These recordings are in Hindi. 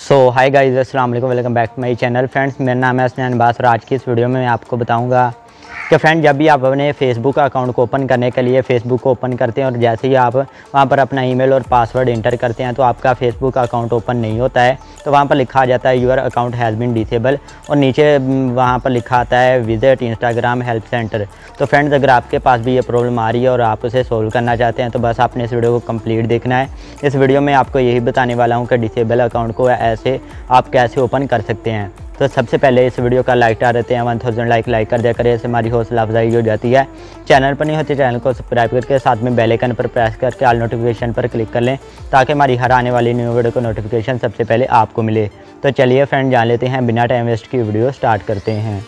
हाय गाइस, अस्सलाम वालेकुम, welcome back to my channel. Friends, मेरा नाम है हसनैन अब्बास और आज की इस वीडियो में मैं आपको बताऊंगा कि फ्रेंड जब भी आप अपने फेसबुक अकाउंट को ओपन करने के लिए फेसबुक को ओपन करते हैं और जैसे ही आप वहां पर अपना ईमेल और पासवर्ड इंटर करते हैं तो आपका फेसबुक अकाउंट ओपन नहीं होता है। तो वहां पर लिखा आ जाता है your account has been disable और नीचे वहां पर लिखा आता है विजिट इंस्टाग्राम हेल्प सेंटर। तो फ्रेंड्स, अगर आपके पास भी ये प्रॉब्लम आ रही है और आप उसे सोल्व करना चाहते हैं तो बस आपने इस वीडियो को कंप्लीट देखना है। इस वीडियो में आपको यही बताने वाला हूँ कि डिसेबल अकाउंट को ऐसे आप कैसे ओपन कर सकते हैं। तो सबसे पहले इस वीडियो का लाइक आ रहते हैं 1000 लाइक कर दिया करें, इससे हमारी हौसला अफजाई हो जाती है। चैनल पर नहीं होते चैनल को सब्सक्राइब करके साथ में बेल आइकन पर प्रेस करके ऑल नोटिफिकेशन पर क्लिक कर लें ताकि हमारी हर आने वाली न्यू वीडियो को नोटिफिकेशन सबसे पहले आपको मिले। तो चलिए फ्रेंड, जान लेते हैं, बिना टाइम वेस्ट की वीडियो स्टार्ट करते हैं।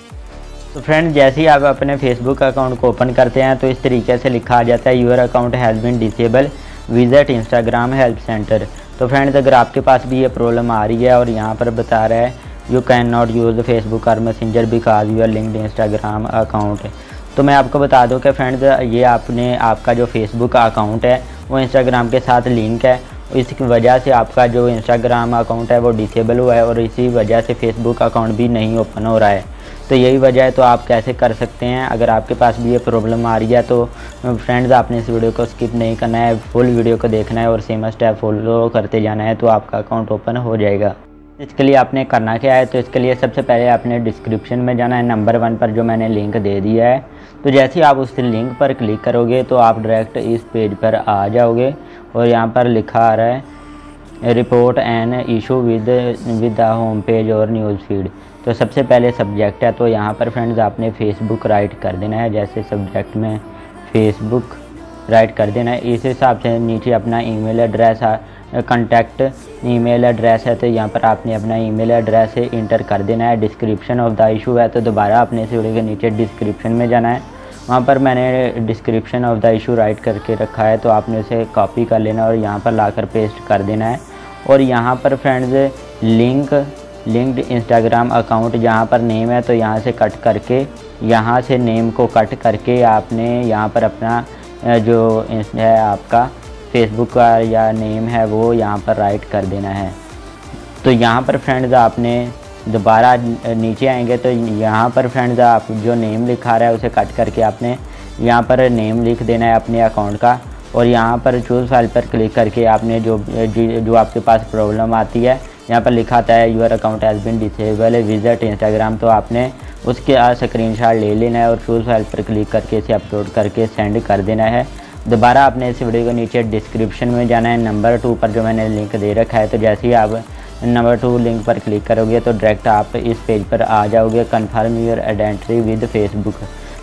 तो फ्रेंड, जैसे ही आप अपने फेसबुक अकाउंट को ओपन करते हैं तो इस तरीके से लिखा आ जाता है your account has been disable visit Instagram help center. तो फ्रेंड्स, अगर आपके पास भी ये प्रॉब्लम आ रही है और यहाँ पर बता रहा है you can not use Facebook और messenger because you are linked Instagram account, तो मैं आपको बता दूं कि फ्रेंड्स ये आपका जो फेसबुक अकाउंट है वो इंस्टाग्राम के साथ लिंक है। इसकी वजह से आपका जो इंस्टाग्राम अकाउंट है वो डिसेबल हुआ है और इसी वजह से फेसबुक अकाउंट भी नहीं ओपन हो रहा है। तो यही वजह है। तो आप कैसे कर सकते हैं, अगर आपके पास भी ये प्रॉब्लम आ रही है तो फ्रेंड्स आपने इस वीडियो को स्किप नहीं करना है, फुल वीडियो को देखना है और सेम स्टेप फॉलो करते जाना है तो आपका अकाउंट ओपन हो जाएगा। इसके लिए आपने करना क्या है, तो इसके लिए सबसे पहले आपने डिस्क्रिप्शन में जाना है, नंबर 1 पर जो मैंने लिंक दे दिया है। तो जैसे ही आप उस लिंक पर क्लिक करोगे तो आप डायरेक्ट इस पेज पर आ जाओगे और यहाँ पर लिखा आ रहा है report an issue with the home page और न्यूज़ फीड। तो सबसे पहले सब्जेक्ट है, तो यहाँ पर फ्रेंड्स आपने फेसबुक राइट कर देना है। जैसे सब्जेक्ट में फेसबुक राइट कर देना है, इस हिसाब से नीचे अपना email address contact email address है तो यहाँ पर आपने अपना ईमेल एड्रेस इंटर कर देना है। डिस्क्रिप्शन ऑफ द इशू है तो दोबारा अपने इस वीडियो के नीचे डिस्क्रिप्शन में जाना है, वहाँ पर मैंने description of the issue right करके रखा है तो आपने उसे कॉपी कर लेना और यहाँ पर लाकर पेस्ट कर देना है। और यहाँ पर फ्रेंड्स लिंक्ड इंस्टाग्राम अकाउंट जहाँ पर नेम है तो यहाँ से कट करके, यहाँ से नेम को कट करके आपने यहाँ पर अपना जो है आपका फेसबुक का या नेम है वो यहाँ पर राइट कर देना है। तो यहाँ पर फ्रेंड्स आपने दोबारा नीचे आएंगे तो यहाँ पर फ्रेंड्स आप जो नेम लिखा रहा है उसे कट करके आपने यहाँ पर नेम लिख देना है अपने अकाउंट का और यहाँ पर चूज़ फाइल पर क्लिक करके आपने जो आपके पास प्रॉब्लम आती है यहाँ पर लिखा आता है your account has been disable visit Instagram, तो आपने उसके स्क्रीनशॉट ले लेना है और चूज़ फाइल पर क्लिक करके इसे अपलोड करके सेंड कर देना है। दोबारा आपने इस वीडियो को नीचे डिस्क्रिप्शन में जाना है, नंबर 2 पर जो मैंने लिंक दे रखा है। तो जैसे ही आप नंबर 2 लिंक पर क्लिक करोगे तो डायरेक्ट आप इस पेज पर आ जाओगे, confirm your identity with Facebook.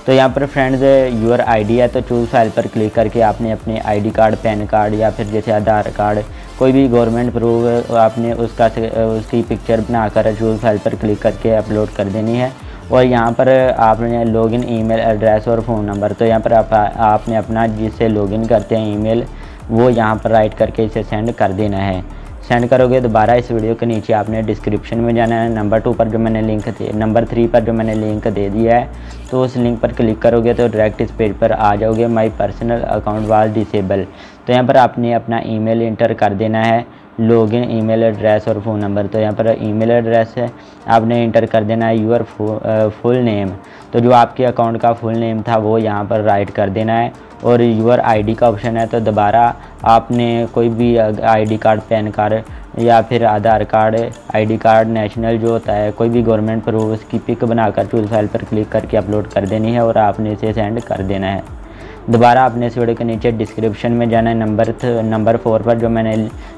तो यहाँ पर फ्रेंड्स यूर आईडी है तो चूज़ फाइल पर क्लिक करके आपने अपने आईडी कार्ड, पैन कार्ड या फिर जैसे आधार कार्ड, कोई भी गवर्नमेंट प्रूफ आपने उसकी पिक्चर बनाकर चूज़ फाइल पर क्लिक करके अपलोड कर देनी है। और यहाँ पर आपने लॉगिन ईमेल एड्रेस और फ़ोन नंबर, तो यहाँ पर आपने अपना जिससे लॉगिन करते हैं ईमेल वो यहाँ पर राइट करके इसे सेंड कर देना है। सेंड करोगे दोबारा इस वीडियो के नीचे आपने डिस्क्रिप्शन में जाना है, नंबर 2 पर जो मैंने नंबर 3 पर जो मैंने लिंक दे दिया है तो उस लिंक पर क्लिक करोगे तो डायरेक्ट इस पेज पर आ जाओगे, my personal account was disable. तो यहाँ पर आपने अपना ईमेल इंटर कर देना है, लॉगिन ईमेल एड्रेस और फ़ोन नंबर। तो यहाँ पर ईमेल एड्रेस है आपने इंटर कर देना है यूर फुल नेम, तो जो आपके अकाउंट का फुल नेम था वो यहाँ पर राइट कर देना है। और यूर आईडी का ऑप्शन है तो दोबारा आपने कोई भी आईडी कार्ड, पैन कार्ड या फिर आधार कार्ड, आईडी कार्ड, नेशनल जो होता है कोई भी गवर्नमेंट प्रूफ उसकी पिक बनाकर चूज़ फाइल पर क्लिक करके अपलोड कर देनी है और आपने इसे सेंड कर देना है। दोबारा आपने इस वीडियो के नीचे डिस्क्रिप्शन में जाना है, नंबर 4 पर जो मैंने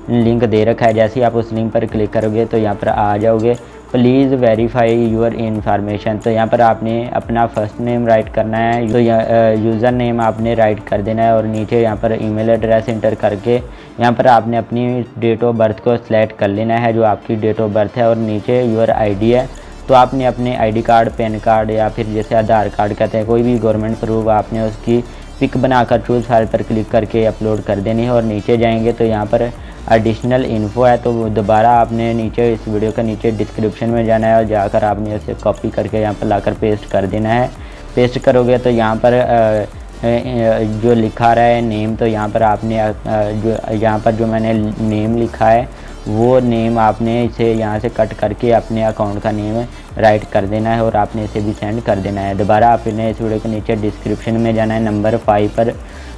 लिंक दे रखा है। जैसे ही आप उस लिंक पर क्लिक करोगे तो यहाँ पर आ जाओगे, प्लीज़ वेरीफाई यूर इन्फॉर्मेशन। तो यहाँ पर आपने अपना फर्स्ट नेम राइट करना है, तो यूज़र नेम आपने राइट कर देना है और नीचे यहाँ पर ईमेल एड्रेस इंटर करके यहाँ पर आपने अपनी डेट ऑफ बर्थ को सिलेक्ट कर लेना है, जो आपकी डेट ऑफ बर्थ है। और नीचे यूर आईडी है तो आपने अपने आईडी कार्ड, पैन कार्ड या फिर जैसे आधार कार्ड कहते हैं कोई भी गवर्नमेंट प्रूफ आपने उसकी पिक बनाकर चूज़ फाइल पर क्लिक करके अपलोड कर देनी है। और नीचे जाएंगे तो यहाँ पर एडिशनल इन्फो है तो दोबारा आपने नीचे इस वीडियो के नीचे डिस्क्रिप्शन में जाना है और जाकर आपने उसे कॉपी करके यहाँ पर लाकर पेस्ट कर देना है। पेस्ट करोगे तो यहाँ पर जो लिखा रहा है नेम, तो यहाँ पर आपने जो मैंने नेम लिखा है वो नेम आपने इसे यहाँ से कट करके अपने अकाउंट का नेम राइट कर देना है और आपने इसे भी सेंड कर देना है। दोबारा आपने इस वीडियो के नीचे डिस्क्रिप्शन में जाना है, नंबर 5 पर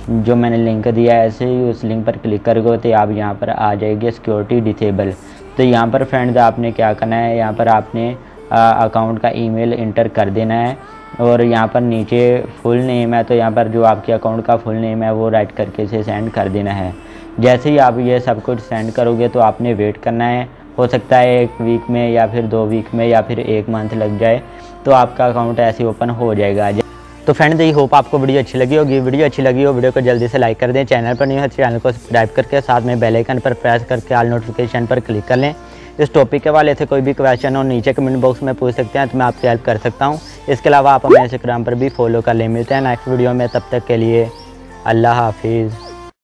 जो मैंने लिंक दिया है, ऐसे ही उस लिंक पर क्लिक करोगे तो आप यहाँ पर आ जाएगी सिक्योरिटी डिसेबल। तो यहाँ पर फ्रेंड्स आपने क्या करना है, यहाँ पर आपने अकाउंट का ईमेल इंटर कर देना है और यहाँ पर नीचे फुल नेम है तो यहाँ पर जो आपके अकाउंट का फुल नेम है वो राइट करके इसे सेंड कर देना है। जैसे ही आप ये सब कुछ सेंड करोगे तो आपने वेट करना है, हो सकता है 1 वीक में या फिर 2 वीक में या फिर 1 मंथ लग जाए, तो आपका अकाउंट ऐसे ओपन हो जाएगा। तो फ्रेंड्स ये होप आपको वीडियो अच्छी लगी होगी। वीडियो अच्छी लगी हो वीडियो को जल्दी से लाइक कर दें, चैनल पर नहीं हो चैनल को सब्सक्राइब करके साथ में बेल आइकन पर प्रेस करके ऑल नोटिफिकेशन पर क्लिक कर लें। इस टॉपिक के वाले से कोई भी क्वेश्चन हो नीचे कमेंट बॉक्स में पूछ सकते हैं तो मैं आपकी हेल्प कर सकता हूँ। इसके अलावा आप हमें इंस्टाग्राम पर भी फॉलो कर लें। मिलते हैं नेक्स्ट वीडियो में, तब तक के लिए अल्लाह हाफिज़।